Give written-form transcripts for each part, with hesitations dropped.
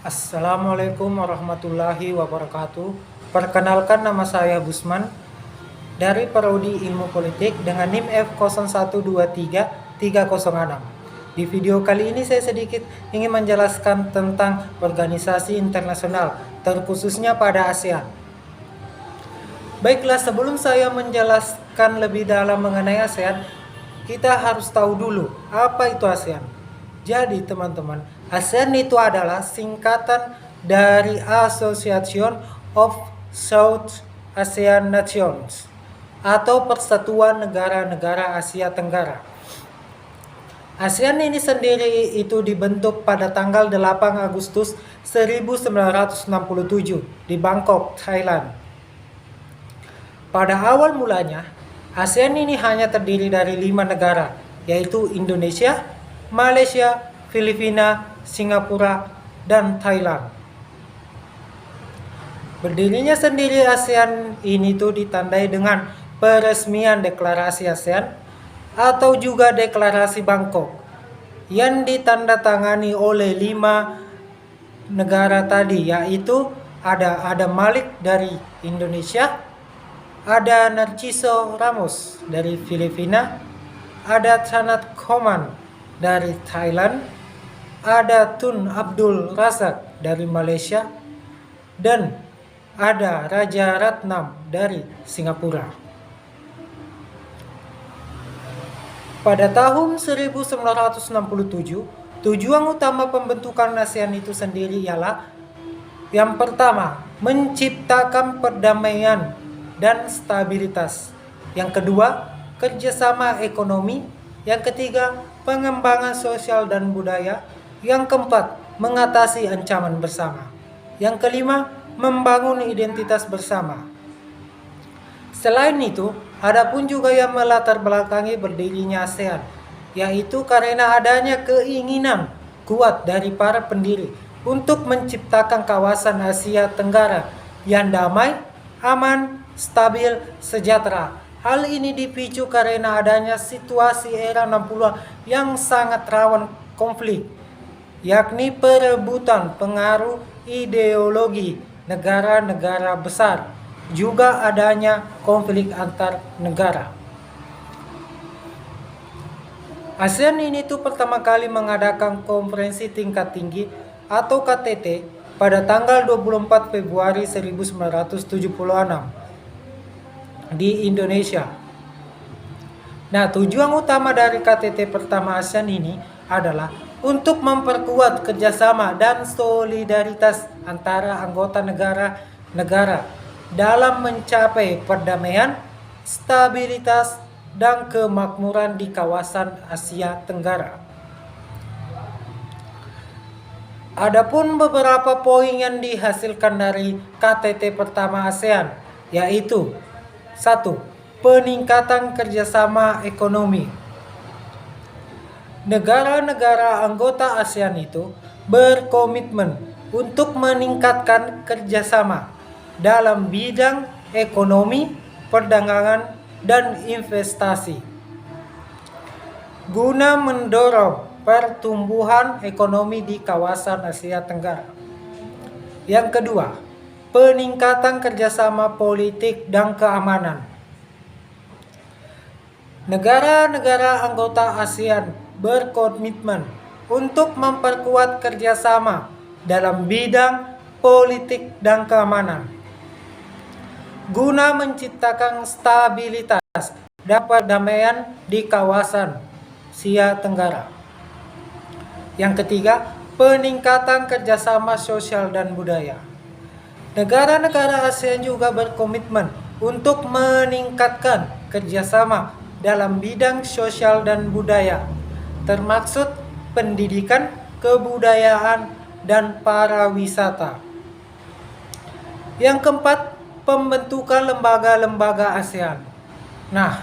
Assalamualaikum warahmatullahi wabarakatuh. Perkenalkan, nama saya Gusman dari Prodi Ilmu Politik dengan NIM F0123306. Di video kali ini saya sedikit ingin menjelaskan tentang organisasi internasional, terkhususnya pada ASEAN. Baiklah, sebelum saya menjelaskan lebih dalam mengenai ASEAN, kita harus tahu dulu apa itu ASEAN. Jadi teman-teman, ASEAN itu adalah singkatan dari Association of South Asian Nations atau Persatuan Negara-Negara Asia Tenggara. ASEAN ini sendiri itu dibentuk pada tanggal 8 Agustus 1967 di Bangkok, Thailand. Pada awal mulanya, ASEAN ini hanya terdiri dari 5 negara, yaitu Indonesia, Malaysia, Filipina, Singapura, dan Thailand. Berdirinya sendiri ASEAN ini tuh ditandai dengan peresmian Deklarasi ASEAN atau juga Deklarasi Bangkok yang ditandatangani oleh 5 negara tadi, yaitu ada Malik dari Indonesia, ada Narciso Ramos dari Filipina, ada Thanat Khoman dari Thailand, ada Tun Abdul Razak dari Malaysia, dan ada Raja Ratnam dari Singapura. Pada tahun 1967, tujuan utama pembentukan ASEAN itu sendiri ialah yang pertama, menciptakan perdamaian dan stabilitas. Yang kedua, kerjasama ekonomi. Yang ketiga, pengembangan sosial dan budaya. Yang keempat, mengatasi ancaman bersama. Yang kelima, membangun identitas bersama. Selain itu, ada pun juga yang melatar belakangi berdirinya ASEAN, yaitu karena adanya keinginan kuat dari para pendiri untuk menciptakan kawasan Asia Tenggara yang damai, aman, stabil, sejahtera. Hal ini dipicu karena adanya situasi era 60-an yang sangat rawan konflik, yakni perebutan pengaruh ideologi negara-negara besar, juga adanya konflik antar negara. ASEAN ini tuh pertama kali mengadakan konferensi tingkat tinggi atau KTT pada tanggal 24 Februari 1976 di Indonesia. Nah, tujuan utama dari KTT pertama ASEAN ini adalah untuk memperkuat kerjasama dan solidaritas antara anggota negara-negara dalam mencapai perdamaian, stabilitas, dan kemakmuran di kawasan Asia Tenggara. Adapun beberapa poin yang dihasilkan dari KTT pertama ASEAN, yaitu 1. Peningkatan kerjasama ekonomi. Negara-negara anggota ASEAN itu berkomitmen untuk meningkatkan kerjasama dalam bidang ekonomi, perdagangan, dan investasi guna mendorong pertumbuhan ekonomi di kawasan Asia Tenggara. Yang kedua, peningkatan kerjasama politik dan keamanan. Negara-negara anggota ASEAN berkomitmen untuk memperkuat kerjasama dalam bidang politik dan keamanan guna menciptakan stabilitas dan perdamaian di kawasan Asia Tenggara. Yang ketiga, peningkatan kerjasama sosial dan budaya. Negara-negara ASEAN juga berkomitmen untuk meningkatkan kerjasama dalam bidang sosial dan budaya, termaksud pendidikan, kebudayaan, dan pariwisata. Yang keempat, pembentukan lembaga-lembaga ASEAN. Nah,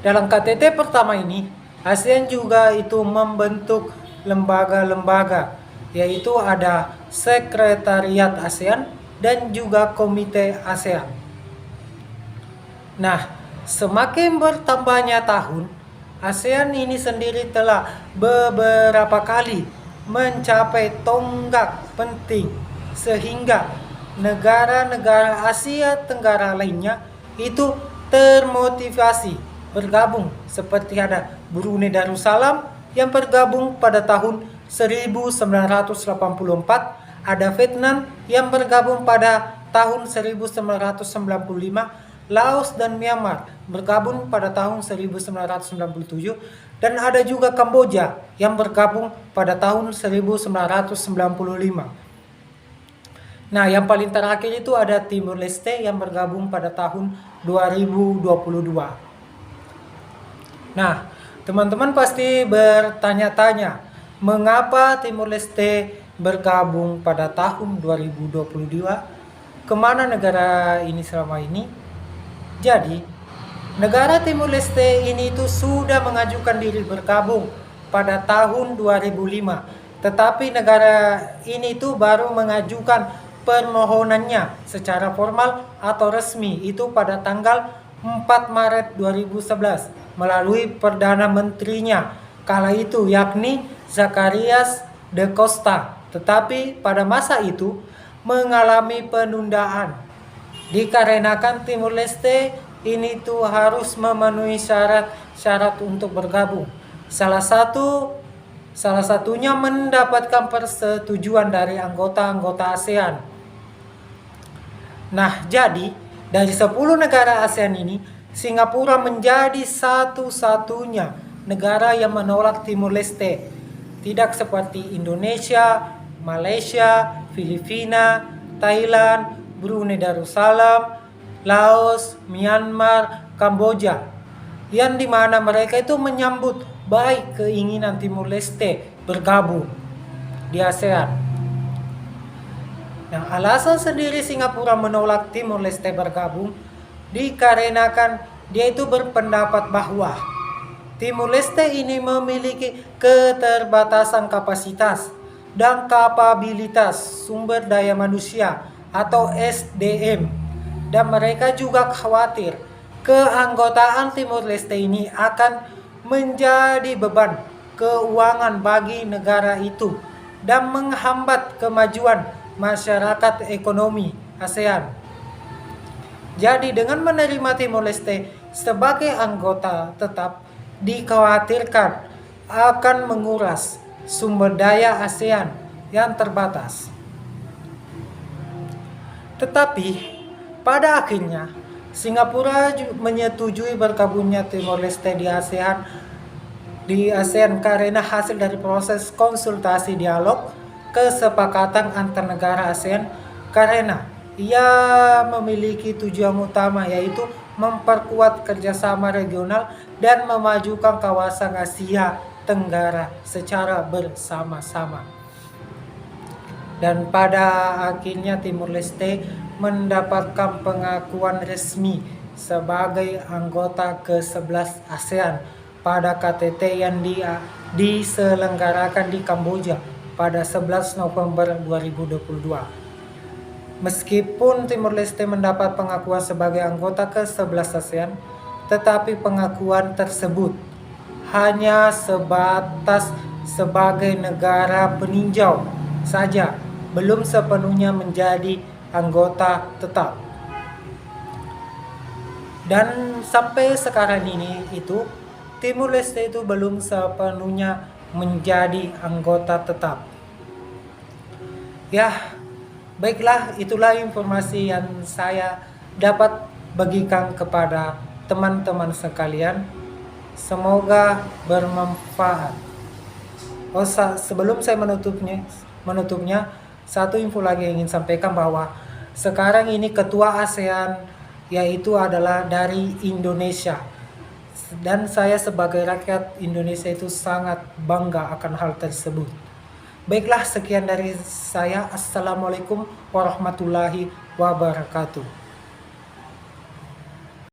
dalam KTT pertama ini, ASEAN juga itu membentuk lembaga-lembaga, yaitu ada Sekretariat ASEAN dan juga Komite ASEAN. Nah, semakin bertambahnya tahun, ASEAN ini sendiri telah beberapa kali mencapai tonggak penting sehingga negara-negara Asia Tenggara lainnya itu termotivasi bergabung, seperti ada Brunei Darussalam yang bergabung pada tahun 1984, ada Vietnam yang bergabung pada tahun 1995, Laos dan Myanmar bergabung pada tahun 1997, dan ada juga Kamboja yang bergabung pada tahun 1995. Nah, yang paling terakhir itu ada Timur Leste yang bergabung pada tahun 2022. Nah, teman-teman pasti bertanya-tanya, mengapa Timur Leste bergabung pada tahun 2022? Kemana negara ini selama ini? Jadi, negara Timur Leste ini itu sudah mengajukan diri bergabung pada tahun 2005. Tetapi negara ini itu baru mengajukan permohonannya secara formal atau resmi itu pada tanggal 4 Maret 2011 melalui Perdana Menterinya kala itu, yakni Zacarias de Costa. Tetapi pada masa itu mengalami penundaan dikarenakan Timur Leste ini tuh harus memenuhi syarat untuk bergabung. Salah satunya mendapatkan persetujuan dari anggota-anggota ASEAN. Nah, jadi dari 10 negara ASEAN ini, Singapura menjadi satu-satunya negara yang menolak Timur Leste. Tidak seperti Indonesia, Malaysia, Filipina, Thailand, Brunei Darussalam, Laos, Myanmar, Kamboja, yang dimana mereka itu menyambut baik keinginan Timur Leste bergabung di ASEAN. Nah, alasan sendiri Singapura menolak Timur Leste bergabung dikarenakan dia itu berpendapat bahwa Timur Leste ini memiliki keterbatasan kapasitas dan kapabilitas sumber daya manusia atau SDM, dan mereka juga khawatir keanggotaan Timur Leste ini akan menjadi beban keuangan bagi negara itu dan menghambat kemajuan masyarakat ekonomi ASEAN. Jadi dengan menerima Timor Leste sebagai anggota tetap, dikhawatirkan akan menguras sumber daya ASEAN yang terbatas. Tetapi pada akhirnya Singapura menyetujui bergabungnya Timor Leste di ASEAN karena hasil dari proses konsultasi dialog kesepakatan antar negara ASEAN, karena ia memiliki tujuan utama, yaitu memperkuat kerjasama regional dan memajukan kawasan Asia Tenggara secara bersama-sama. Dan pada akhirnya Timur Leste mendapatkan pengakuan resmi sebagai anggota ke-11 ASEAN pada KTT yang diselenggarakan di Kamboja pada 11 November 2022. Meskipun Timur Leste mendapat pengakuan sebagai anggota ke-11 ASEAN, tetapi pengakuan tersebut hanya sebatas sebagai negara peninjau saja, belum sepenuhnya menjadi anggota tetap. Dan sampai sekarang ini itu Timur Leste itu belum sepenuhnya menjadi anggota tetap. Ya, baiklah, itulah informasi yang saya dapat bagikan kepada teman-teman sekalian. Semoga bermanfaat. Sebelum saya menutupnya, satu info lagi yang ingin sampaikan bahwa sekarang ini ketua ASEAN yaitu adalah dari Indonesia. Dan saya sebagai rakyat Indonesia itu sangat bangga akan hal tersebut. Baiklah, sekian dari saya. Assalamualaikum warahmatullahi wabarakatuh.